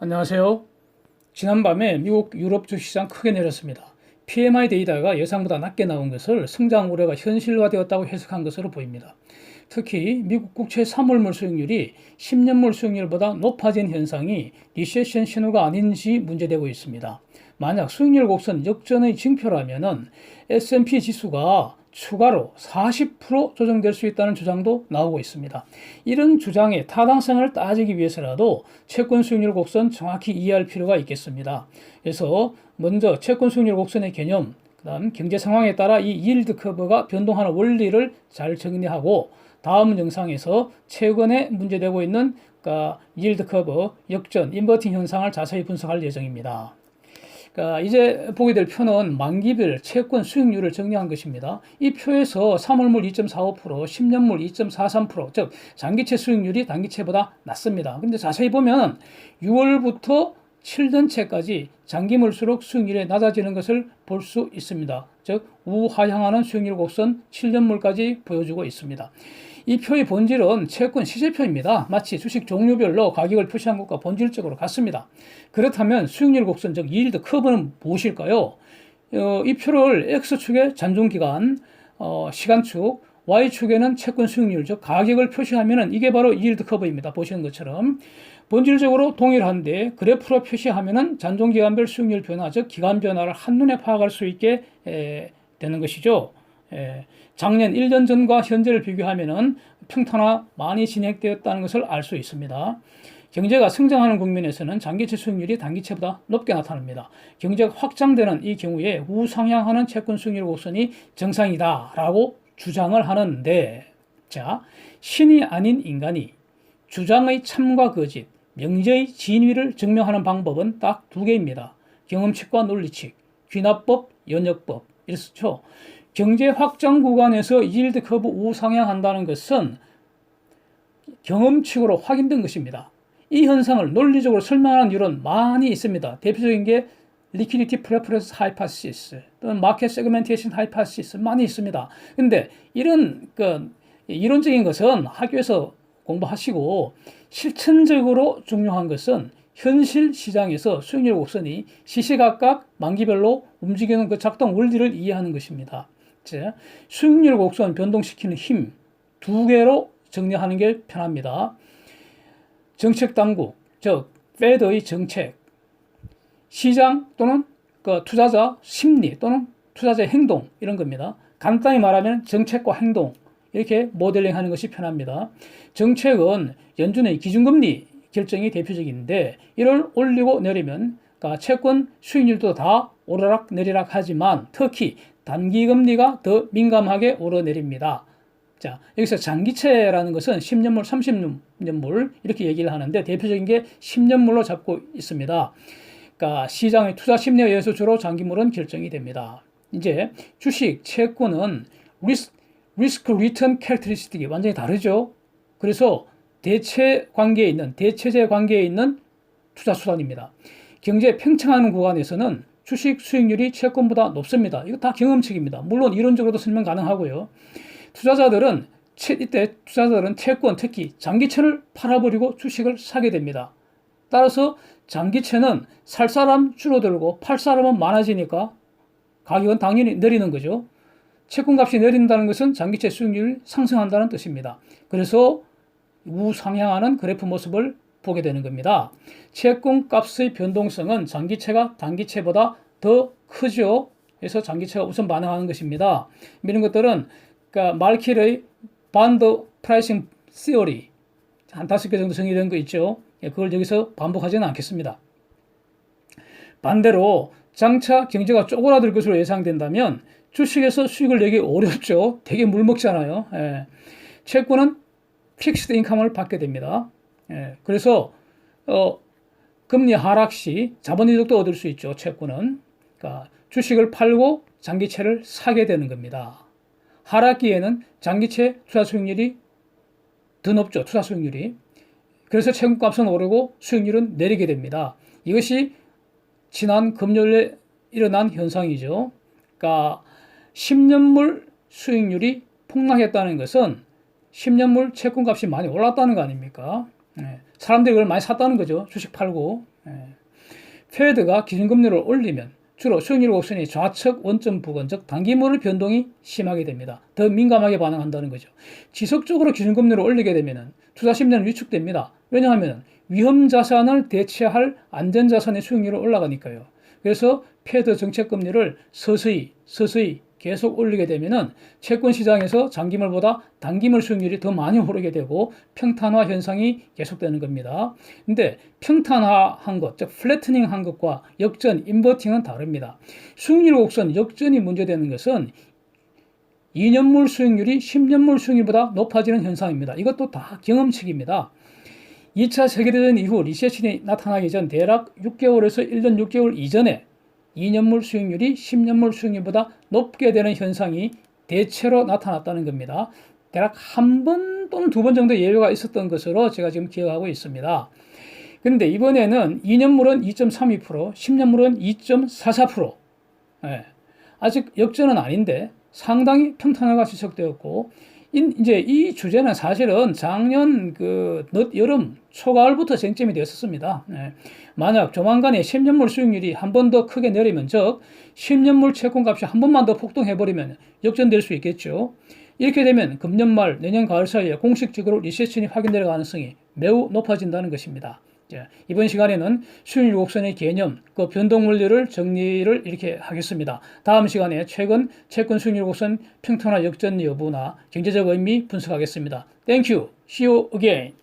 안녕하세요. 지난밤에 미국 유럽 주식시장 크게 내렸습니다. PMI 데이터가 예상보다 낮게 나온 것을 성장 우려가 현실화되었다고 해석한 것으로 보입니다. 특히 미국 국채 3월물 수익률이 10년물 수익률보다 높아진 현상이 리세션 신호가 아닌지 문제되고 있습니다. 만약 수익률 곡선 역전의 징표라면 S&P 지수가 추가로 40% 조정될 수 있다는 주장도 나오고 있습니다. 이런 주장의 타당성을 따지기 위해서라도 채권 수익률 곡선 정확히 이해할 필요가 있겠습니다. 그래서 먼저 채권 수익률 곡선의 개념, 그다음 경제 상황에 따라 이 yield 커브가 변동하는 원리를 잘 정리하고 다음 영상에서 최근에 문제되고 있는 yield 커브 역전, 인버팅 현상을 자세히 분석할 예정입니다. 이제 보게 될 표는 만기별 채권 수익률을 정리한 것입니다. 이 표에서 3월물 2.45%, 10년물 2.43%, 즉 장기채 수익률이 단기채보다 낮습니다. 근데 자세히 보면 6월부터 7년채까지 장기물수록 수익률이 낮아지는 것을 볼 수 있습니다. 즉 우하향하는 수익률 곡선 7년물까지 보여주고 있습니다. 이 표의 본질은 채권 시세표입니다. 마치 주식 종류별로 가격을 표시한 것과 본질적으로 같습니다. 그렇다면 수익률 곡선, 즉 yield 커브는 무엇일까요? 이 표를 X축에 잔존기간, 시간축, Y축에는 채권 수익률, 즉 가격을 표시하면 이게 바로 yield 커브입니다. 보시는 것처럼 본질적으로 동일한데 그래프로 표시하면 잔존기간별 수익률 변화, 즉 기간 변화를 한눈에 파악할 수 있게 되는 것이죠. 작년 1년 전과 현재를 비교하면 평탄화 많이 진행되었다는 것을 알 수 있습니다. 경제가 성장하는 국면에서는 장기채 수익률이 단기채보다 높게 나타납니다. 경제가 확장되는 이 경우에 우상향하는 채권 수익률 곡선이 정상이다라고 주장을 하는데, 자, 신이 아닌 인간이 주장의 참과 거짓, 명제의 진위를 증명하는 방법은 딱 두 개입니다. 경험칙과 논리칙, 귀납법, 연역법. 이렇죠. 경제 확장 구간에서 yield 커브 우상향한다는 것은 경험칙으로 확인된 것입니다. 이 현상을 논리적으로 설명하는 이론 많이 있습니다. 대표적인 게 liquidity preference hypothesis 또는 market segmentation hypothesis 많이 있습니다. 근데 이런 이론적인 것은 학교에서 공부하시고 실천적으로 중요한 것은 현실 시장에서 수익률 곡선이 시시각각 만기별로 움직이는 그 작동 원리를 이해하는 것입니다. 수익률 곡선 변동시키는 힘 두 개로 정리하는 게 편합니다. 정책 당국, 즉 Fed의 정책, 시장 또는 투자자 심리 또는 투자자의 행동, 이런 겁니다. 간단히 말하면 정책과 행동, 이렇게 모델링하는 것이 편합니다. 정책은 연준의 기준금리 결정이 대표적인데 이를 올리고 내리면 채권 수익률도 다 오르락 내리락 하지만 특히 단기금리가 더 민감하게 오르내립니다. 자, 여기서 장기채라는 것은 10년물, 30년물 이렇게 얘기를 하는데 대표적인 게 10년물로 잡고 있습니다. 시장의 투자 심리에 의해서 주로 장기물은 결정이 됩니다. 이제 주식, 채권은 리스크 리턴 캐릭터리스틱이 완전히 다르죠. 그래서 대체제 관계에 있는 투자 수단입니다. 경제 팽창하는 구간에서는 주식 수익률이 채권보다 높습니다. 이거 다 경험칙입니다. 물론 이론적으로도 설명 가능하고요. 이때 투자자들은 채권, 특히 장기채를 팔아버리고 주식을 사게 됩니다. 따라서 장기채는 살 사람 줄어들고 팔 사람은 많아지니까 가격은 당연히 내리는 거죠. 채권값이 내린다는 것은 장기채 수익률이 상승한다는 뜻입니다. 그래서 우상향하는 그래프 모습을 보게 되는 겁니다. 채권값의 변동성은 장기채가 단기채보다 더 크죠. 그래서 장기채가 우선 반응하는 것입니다. 이런 것들은 말킬의 반드 프라이싱 시어리 한 5개 정도 정의된 거 있죠. 그걸 여기서 반복하지는 않겠습니다. 반대로 장차 경제가 쪼그라들 것으로 예상된다면 주식에서 수익을 내기 어렵죠. 되게 물먹잖아요. 채권은 픽스드 인컴을 받게 됩니다. 그래서 금리 하락 시 자본이득도 얻을 수 있죠. 채권은 주식을 팔고 장기채를 사게 되는 겁니다. 하락기에는 장기채 투자 수익률이 더 높죠. 투자 수익률이. 그래서 채권값은 오르고 수익률은 내리게 됩니다. 이것이 지난 금요일에 일어난 현상이죠. 10년물 수익률이 폭락했다는 것은 10년물 채권값이 많이 올랐다는 거 아닙니까? 사람들이 그걸 많이 샀다는 거죠. 주식 팔고. 페드가 기준금리를 올리면 주로 수익률 곡선이 좌측 원점 부근, 즉 단기물의 변동이 심하게 됩니다. 더 민감하게 반응한다는 거죠. 지속적으로 기준금리를 올리게 되면 투자 심리는 위축됩니다. 왜냐하면 위험 자산을 대체할 안전 자산의 수익률이 올라가니까요. 그래서 페드 정책 금리를 서서히 계속 올리게 되면은 채권 시장에서 장기물보다 단기물 수익률이 더 많이 오르게 되고 평탄화 현상이 계속되는 겁니다. 근데 평탄화한 것, 즉 플래트닝 한 것과 역전, 인버팅은 다릅니다. 수익률 곡선 역전이 문제되는 것은 2년물 수익률이 10년물 수익률보다 높아지는 현상입니다. 이것도 다 경험칙입니다. 2차 세계대전 이후 리세션이 나타나기 전 대략 6개월에서 1년 6개월 이전에 2년물 수익률이 10년물 수익률보다 높게 되는 현상이 대체로 나타났다는 겁니다. 대략 한 번 또는 두 번 정도 예외가 있었던 것으로 제가 지금 기억하고 있습니다. 그런데 이번에는 2년물은 2.32%, 10년물은 2.44%. 아직 역전은 아닌데 상당히 평탄화가 지속되었고, 이제 이 주제는 사실은 작년 늦 여름 초가을부터 쟁점이 되었었습니다. 만약 조만간에 10년물 수익률이 한 번 더 크게 내리면, 즉 10년물 채권값이 한 번만 더 폭등해버리면 역전될 수 있겠죠. 이렇게 되면 금년 말 내년 가을 사이에 공식적으로 리세션이 확인될 가능성이 매우 높아진다는 것입니다. 이번 시간에는 수익률 곡선의 개념, 그 변동 원리를 정리를 이렇게 하겠습니다. 다음 시간에 최근 채권 수익률 곡선 평탄화 역전 여부나 경제적 의미 분석하겠습니다. Thank you. See you again.